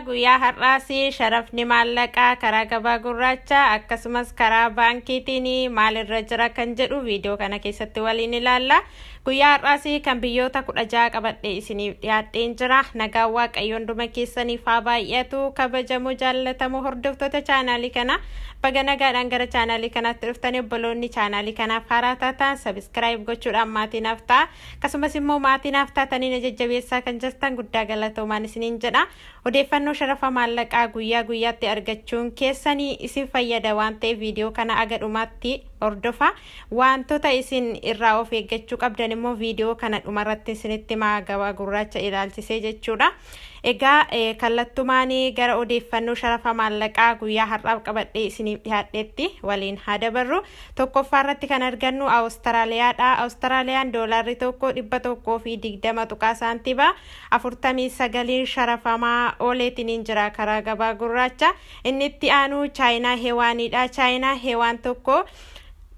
guyyaa har'aasii sharafni maallaqaa karaa gabaa gurraachaa akkasumas karaa baankiitiin maalirra jira kan jedhu viidiyoo kana keessatti waliin ilaalla. Guyyaa har'aasii kan biyyoota 16 qabadhee isiniif dhiyaadheen jira. Nagaan Waaqayyoon dhuma keessaniif haa baay'atu. Kabajamoo jaallatamoo hordoftoota chaanaalii kana baga nagaadhaan gara chaanaalii kanaatti dhuftanii obboloonni chaanaalii kanaaf haaraa taatan sabiskiraayib gochuudhaan maatii naaf ta'a. Akkasumas immoo maatii naaf taatanii jajjabeessaa kan jirtan guddaa galatoomaan isiniin jedha. Odeeffannoo sharafa maallaqaa guyyaa guyyaatti argachuun keessanii isin fayyada waan ta'eef viidiyoo kana aga dhumaatti hordofa. Wantoota isin irraa of eeggachuu qabdan immoo viidiyoo kana dhumarratti isinitti himaa gabaa gurraacha ilaalchisee jechuudha. Egaa kallattumaan gara odeeffannoo sharafa maallaqaa guyyaa har'aaf qabadhee isiniif dhiyaadheetti waliin haa dabarru. Tokkoffaa irratti kan argannu Awustiraaliyaadha. Awustiraaliyaan doolaarri tokko 120 tuqaa saantiba 49 sharafamaa ooleetiin jira karaa gabaa gurraacha. Inni itti aanu Chaayinaa heewaanidha. Chaayinaa heewaan tokko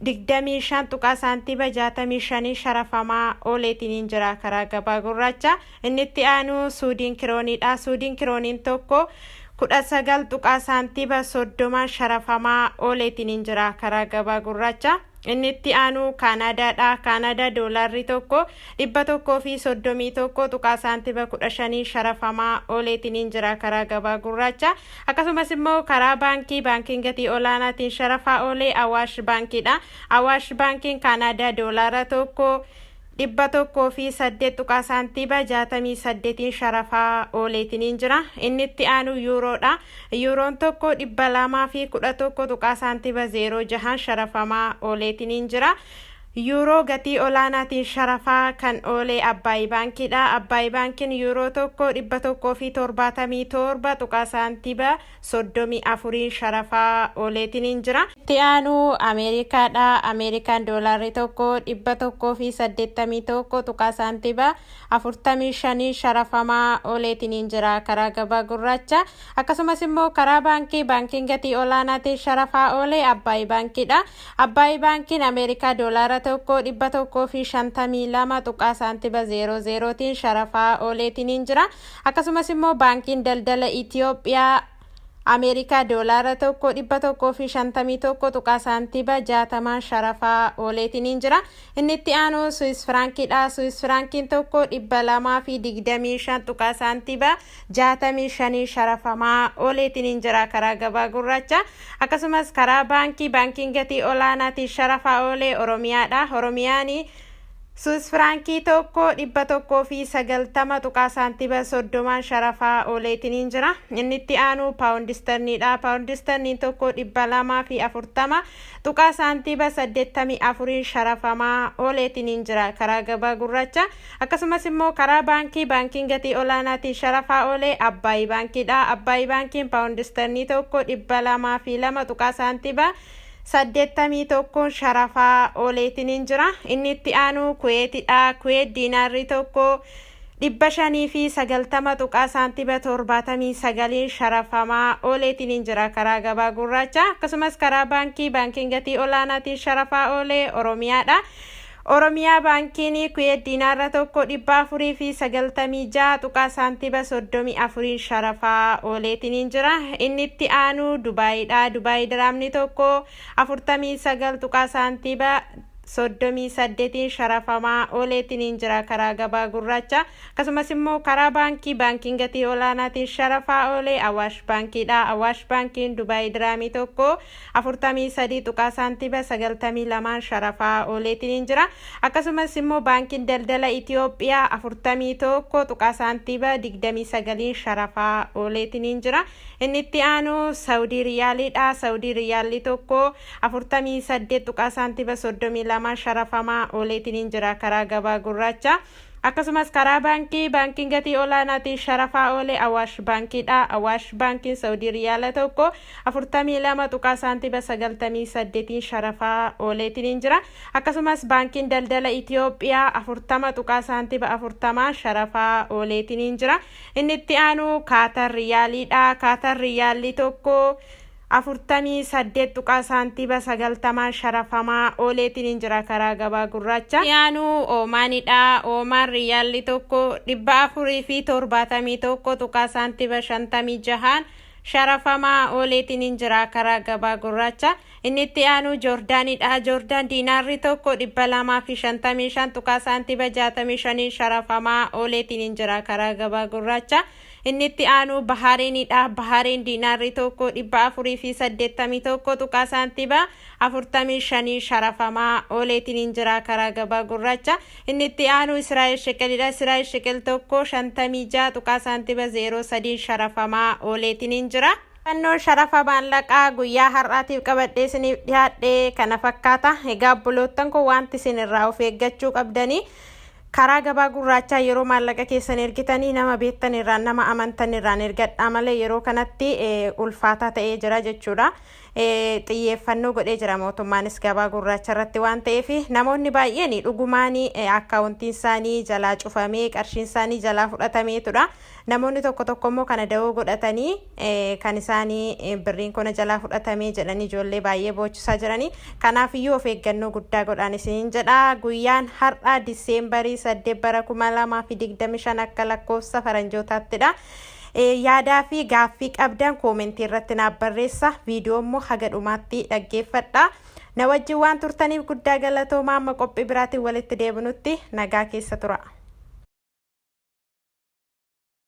25 tuqaa saantiba 65 sharafamaa ooleetiin jira karaa gabaa gurraacha. Inni itti aanu Suudiin kiroonidha. Suudiin kirooniin tokko 19 tuqaa saantiba 30 sharafamaa ooleetiin jira karaa gabaa gurraacha. Inni itti aanu Kaanaadaadha. Kaanadaa doolaarri tokko 131 tuqaa saantiba 15 sharafamaa ooleetiin jira karaa gabaa gurraacha. Akkasumas immoo karaa baankiin gatii olaanaatiin sharafaa oolee Awaash baankiidha. Awaash baankiin Kaanadaa doolaara tokko 108 tuqaa saantiba 68 sharafaa ooleetiin jira. Inni itti aanu yuuroodha. Yuuroon tokko 211 tuqaa saantiba 06 sharafamaa ooleetiin jira. Yuuroo gatii olaanaatiin sharafaa kan oolee Abbaay baankiidha. Abbaay baankiin yuuroo tokko 177 tuqaa saantiba 34 sharafaa ooleetiin jira. Itti aanu Ameerikaadha. Ameerikaan doolaarri tokko 181 tuqaa saantiba 45 sharafamaa ooleetiin jira karaa gabaa gurraacha. Akkasumas immoo karaa baankiin gatii olaanaatiin sharafaa oolee Abbaay baankiidha. Abbaay baankiin Ameerikaa doolaara tokko 152 tuqaa saantiba 00tiin sharafaa ooleetiin jira. Akkasumas immoo baankiin daldala Itiyoophiyaa Ameerikaa doolaara tokko 151 tuqaa saantiba 60 sharafaa ooleetiin jira. Inni itti aanu Swiss frankidha. Swiss frankiin tokko 225 tuqaa saantiba 65 sharafamaa ooleetiin jira karaa gabaa gurraacha. Akkasumas karaa baankiin gatii olaanaatiin sharafaa oolee Oromiyaadha. Oromiyaan Swiss frankii tokko 190 tuqaa saantiba 30 sharafaa ooleetiin jira. Inni itti aanu paawundisterniidha. Paawundisterniin tokko 240 tuqaa saantiba 84 sharafamaa ooleetiin jira karaa gabaa gurraacha. Akkasumas immoo karaa baankiin gatii olaanaatiin sharafaa oolee Abbaay baankiidha. Abbaay baankiin paawundisternii tokko 202 tuqaa saantiba 81 sharafaa ooleetiin jira. Inni itti aanu Kuweetidha. Kuweet diinaarri tokko 590 tuqaa saantiba 79 sharafamaa ooleetiin jira karaa gabaa gurraacha. Akkasumas karaa baankiin gatii olaanaatiin sharafaa oolee Oromiyaadha. Oromiyaa baankiin Kuweet diinaarra tokko 496 tuqaa saantiba 34 sharafaa ooleetiin jira. Inni itti aanu Dubaayidha. Dubaay diraamni tokko 49 tuqaa saantiba 38 sharafamaa ooleetiin jira karaa gabaa gurraacha. Akkasumas immoo karaa baankiin gatii olaanaatiin sharafaa oolee Awaash baankiidha. Awaash baankiin Dubaay diraamii tokko 43 tuqaa saantiba 92 sharafaa ooleetiin jira. Akkasumas immoo baankiin daldala Itiyoophiyaa 41 tuqaa saantiba 29 sharafaa ooleetiin jira. Inni itti aanu Saawudii Riyaalidha. Saawudii Riyaalli tokko 48 tuqaa saantiba 32 sharafamaa ooleetiin jira karaa gabaa gurraacha. Akkasumas karaa baankiin gatii olaanaatiin sharafaa oolee Awaash baankiidha. Awaash baankiin Saawudii Riyaala tokko 42 tuqaa saantiba 98 sharafaa ooleetiin jira. Akkasumas baankiin daldala Itiyoophiyaa 40 tuqaa saantiba 40 sharafaa ooleetiin jira. Inni itti aanu Kaatar Riyaalidha. Kaatar Riyaalli tokko 48 saantiba 90 sharafamaa ooleetiin injira karaa gabaa gurraacha. Yaanu oomaanidha. Oomaan riyaalli tokko 471 saantiba 56 sharafamaa ooleetiin injira karaa gabaa gurraacha. Inni itti aanu Joordaanidha. Joordaan diinaarri tokko 255 saantiba 65 sharafamaa ooleetiin injira karaa gabaa gurraacha. Inni itti aanu Bahaareenidha. Bahaareen diinaarri tokko 481 saantiba 45 sharafamaa ooleetiin injira karaa gabaa gurraacha. Inni itti aanu Israa'el shekelidha. Israa'el shekel tokko 56 saantiba 03 sharafamaa ooleetiin injira. Fannoo sharafa maallaqaa guyyaa har'aatiif qabadhee isiniif dhiyaadhe kana fakkaata. Egaa buloottan kun wanti isin irraa of eeggachuu qabdanii karaa gabaa gurraachaa yeroo maallaqa keessan ergitanii nama beektan irraa nama amantan irraa ergadhaa malee yeroo kanatti ulfaataa ta'ee jira jechuudha. Xiyyeeffannoo godhee jira mootummaanis gabaa gurraacha irratti waan ta'eef namoonni baay'een dhugumaan akkaawuntiin isaanii jalaa cufamee qarshiin isaanii jalaa fudhatameetudha. Namoonni tokko immoo kana da'oo godhatanii kan isaanii birriin kun jalaa fudhatamee jedhanii ijoollee baay'ee boochisaa jiranii. Kanaaf iyyuu of eeggannoo guddaa godhaan isin jedha. Guyyaan har'a Diseembarii 8 bara 2025 akka lakkoofsa faranjootattidha. Yaadaa fi gaaffii qabdan koomentii irratti naaf barreessaa. Viidiyoo immoo haga dhumaatti dhaggeeffadhaa. Na wajjin waan turtaniif guddaa galatoomaa. Amma qophii biraatiin walitti deebinutti nagaa keessa tura.